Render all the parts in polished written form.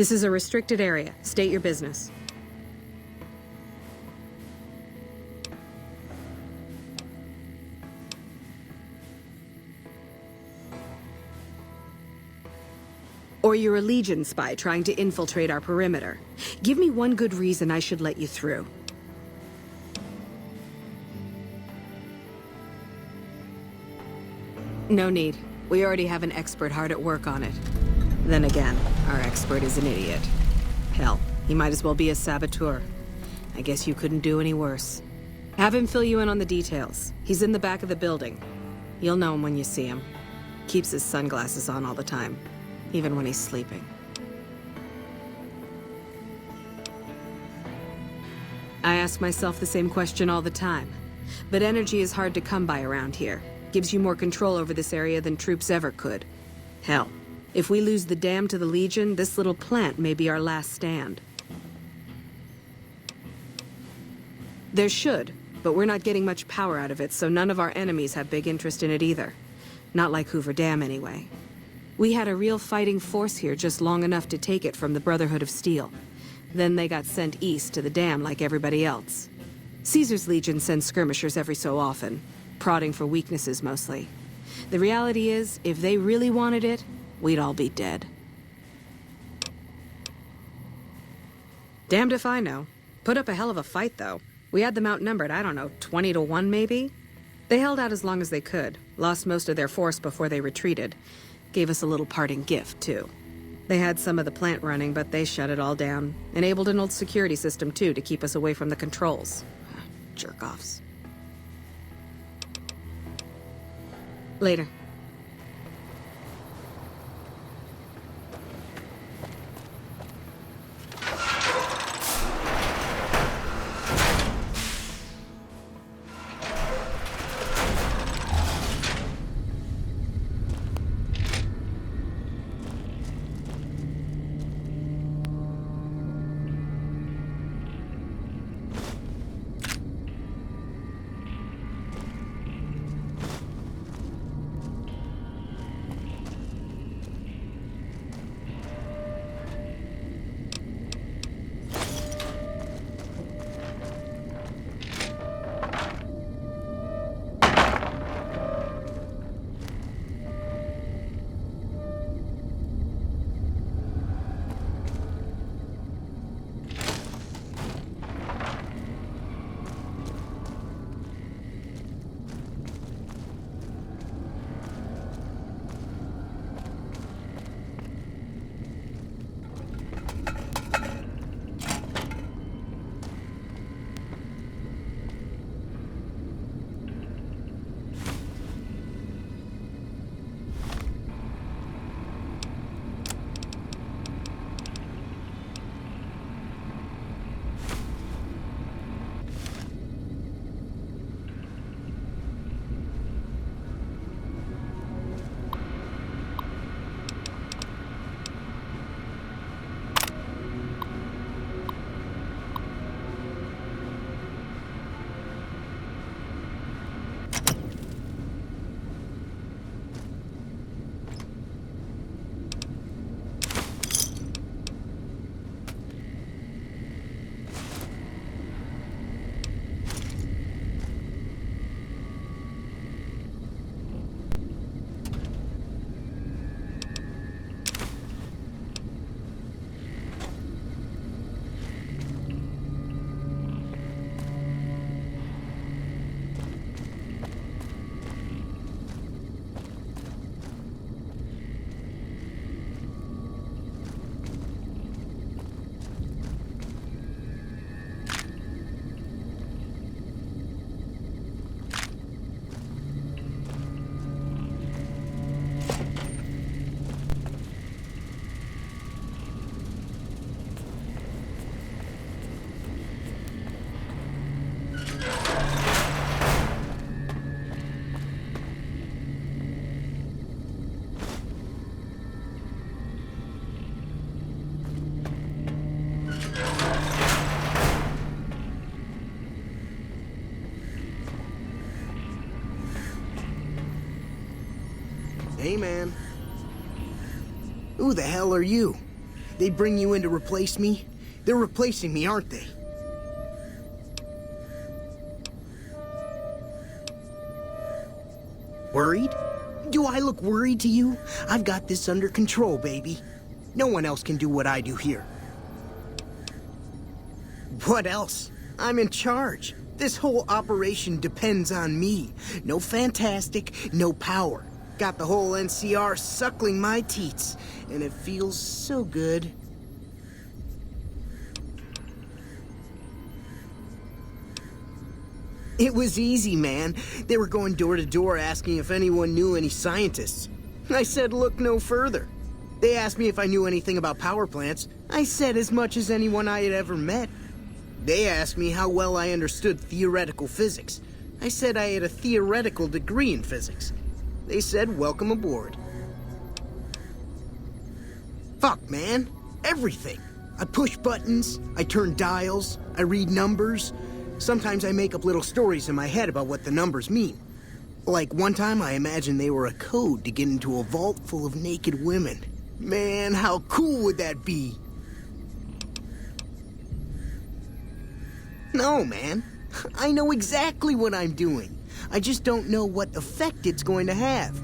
This is a restricted area. State your business. Or you're a Legion spy trying to infiltrate our perimeter. Give me one good reason I should let you through. No need. We already have an expert hard at work on it. Then again, our expert is an idiot. Hell, he might as well be a saboteur. I guess you couldn't do any worse. Have him fill you in on the details. He's in the back of the building. You'll know him when you see him. Keeps his sunglasses on all the time, even when he's sleeping. I ask myself the same question all the time. But energy is hard to come by around here. Gives you more control over this area than troops ever could. Hell, if we lose the dam to the Legion, this little plant may be our last stand. There should, but we're not getting much power out of it, so none of our enemies have big interest in it either. Not like Hoover Dam, anyway. We had a real fighting force here just long enough to take it from the Brotherhood of Steel. Then they got sent east to the dam like everybody else. Caesar's Legion sends skirmishers every so often, prodding for weaknesses mostly. The reality is, if they really wanted it, we'd all be dead. Damned if I know. Put up a hell of a fight, though. We had them outnumbered, I don't know, 20 to 1 maybe? They held out as long as they could, lost most of their force before they retreated. Gave us a little parting gift, too. They had some of the plant running, but they shut it all down. Enabled an old security system, too, to keep us away from the controls. Jerk-offs. Later. Hey, man. Who the hell are you? They bring you in to replace me? They're replacing me, aren't they? Worried? Do I look worried to you? I've got this under control, baby. No one else can do what I do here. What else? I'm in charge. This whole operation depends on me. No fantastic, no power. Got the whole NCR suckling my teats, and it feels so good. It was easy, man. They were going door to door asking if anyone knew any scientists. I said look no further. They asked me if I knew anything about power plants. I said as much as anyone I had ever met. They asked me how well I understood theoretical physics. I said I had a theoretical degree in physics. They said welcome aboard. Fuck, man. Everything. I push buttons, I turn dials, I read numbers. Sometimes I make up little stories in my head about what the numbers mean. Like one time I imagined they were a code to get into a vault full of naked women. Man, how cool would that be? No, man. I know exactly what I'm doing. I just don't know what effect it's going to have.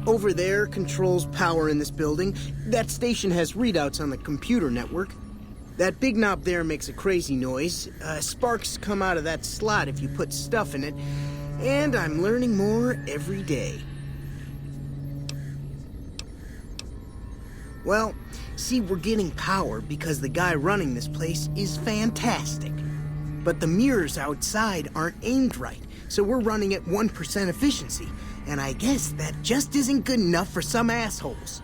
Over there controls power in this building. That station has readouts on the computer network. That big knob there makes a crazy noise. Sparks come out of that slot if you put stuff in it. And I'm learning more every day. Well, see, we're getting power because the guy running this place is fantastic. But the mirrors outside aren't aimed right, so we're running at 1% efficiency. And I guess that just isn't good enough for some assholes.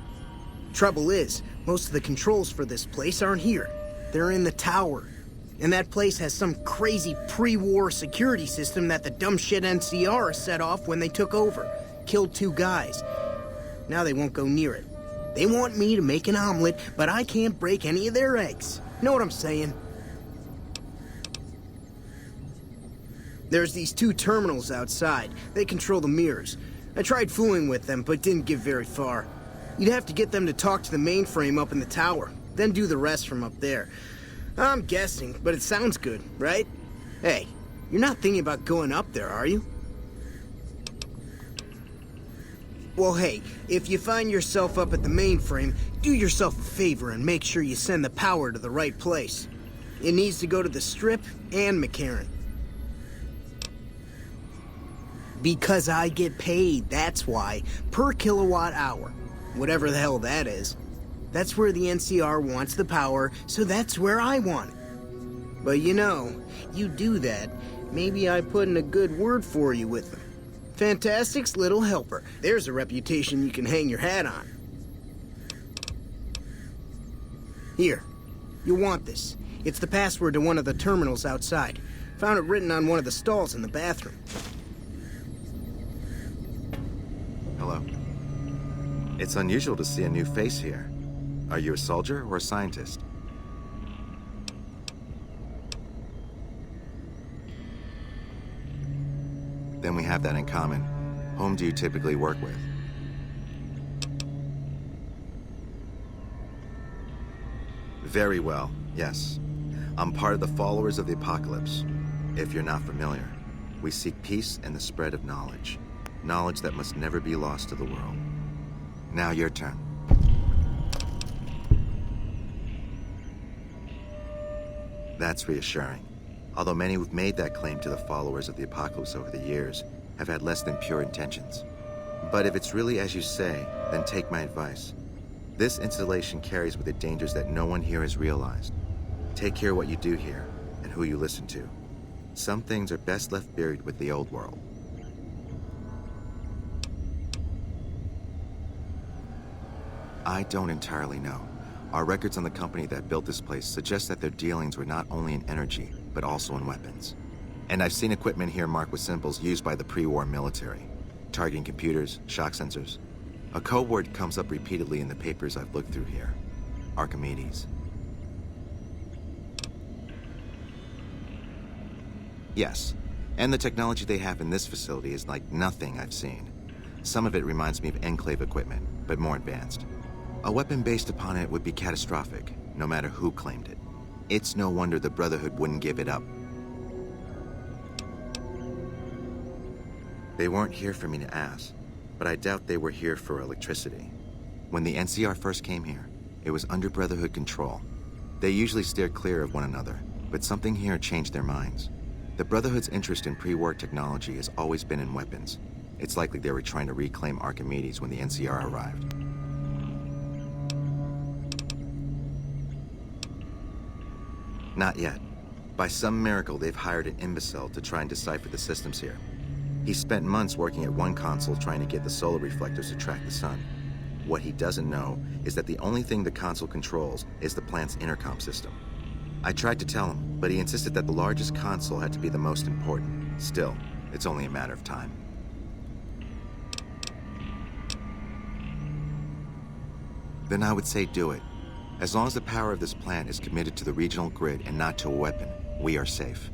Trouble is, most of the controls for this place aren't here. They're in the tower. And that place has some crazy pre-war security system that the dumb shit NCR set off when they took over. Killed 2 guys. Now they won't go near it. They want me to make an omelet, but I can't break any of their eggs. Know what I'm saying? There's these 2 terminals outside. They control the mirrors. I tried fooling with them, but didn't get very far. You'd have to get them to talk to the mainframe up in the tower, then do the rest from up there. I'm guessing, but it sounds good, right? Hey, you're not thinking about going up there, are you? Well, hey, if you find yourself up at the mainframe, do yourself a favor and make sure you send the power to the right place. It needs to go to the Strip and McCarran. Because I get paid, that's why. Per kilowatt hour. Whatever the hell that is. That's where the NCR wants the power, so that's where I want it. But you know, you do that, maybe I put in a good word for you with them. Fantastic's little helper. There's a reputation you can hang your hat on. Here, you'll want this. It's the password to one of the terminals outside. Found it written on one of the stalls in the bathroom. Hello. It's unusual to see a new face here. Are you a soldier or a scientist? Then we have that in common. Whom do you typically work with? Very well, yes. I'm part of the followers of the apocalypse. If you're not familiar, we seek peace and the spread of knowledge. Knowledge that must never be lost to the world. Now your turn. That's reassuring. Although many who've made that claim to the followers of the apocalypse over the years have had less than pure intentions. But if it's really as you say, then take my advice. This installation carries with it dangers that no one here has realized. Take care what you do here and who you listen to. Some things are best left buried with the old world. I don't entirely know. Our records on the company that built this place suggest that their dealings were not only in energy, but also in weapons. And I've seen equipment here marked with symbols used by the pre-war military, targeting computers, shock sensors. A code word comes up repeatedly in the papers I've looked through here. Archimedes. Yes, and the technology they have in this facility is like nothing I've seen. Some of it reminds me of Enclave equipment, but more advanced. A weapon based upon it would be catastrophic, no matter who claimed it. It's no wonder the Brotherhood wouldn't give it up. They weren't here for me to ask, but I doubt they were here for electricity. When the NCR first came here, it was under Brotherhood control. They usually steer clear of one another, but something here changed their minds. The Brotherhood's interest in pre-war technology has always been in weapons. It's likely they were trying to reclaim Archimedes when the NCR arrived. Not yet. By some miracle, they've hired an imbecile to try and decipher the systems here. He spent months working at one console trying to get the solar reflectors to track the sun. What he doesn't know is that the only thing the console controls is the plant's intercom system. I tried to tell him, but he insisted that the largest console had to be the most important. Still, it's only a matter of time. Then I would say do it. As long as the power of this plant is committed to the regional grid and not to a weapon, we are safe.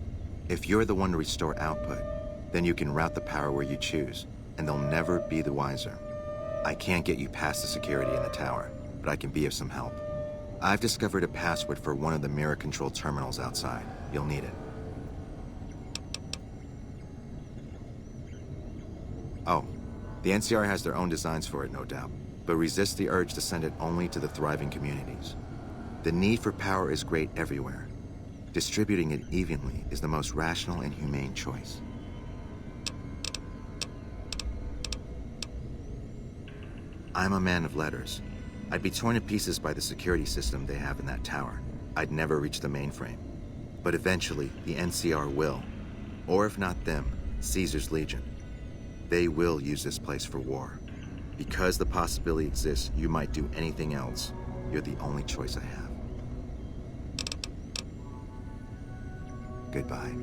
If you're the one to restore output, then you can route the power where you choose, and they'll never be the wiser. I can't get you past the security in the tower, but I can be of some help. I've discovered a password for one of the mirror control terminals outside. You'll need it. Oh, the NCR has their own designs for it, no doubt, but resist the urge to send it only to the thriving communities. The need for power is great everywhere. Distributing it evenly is the most rational and humane choice. I'm a man of letters. I'd be torn to pieces by the security system they have in that tower. I'd never reach the mainframe. But eventually, the NCR will. Or if not them, Caesar's Legion. They will use this place for war. Because the possibility exists you might do anything else, you're the only choice I have. Goodbye.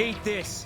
Eat this.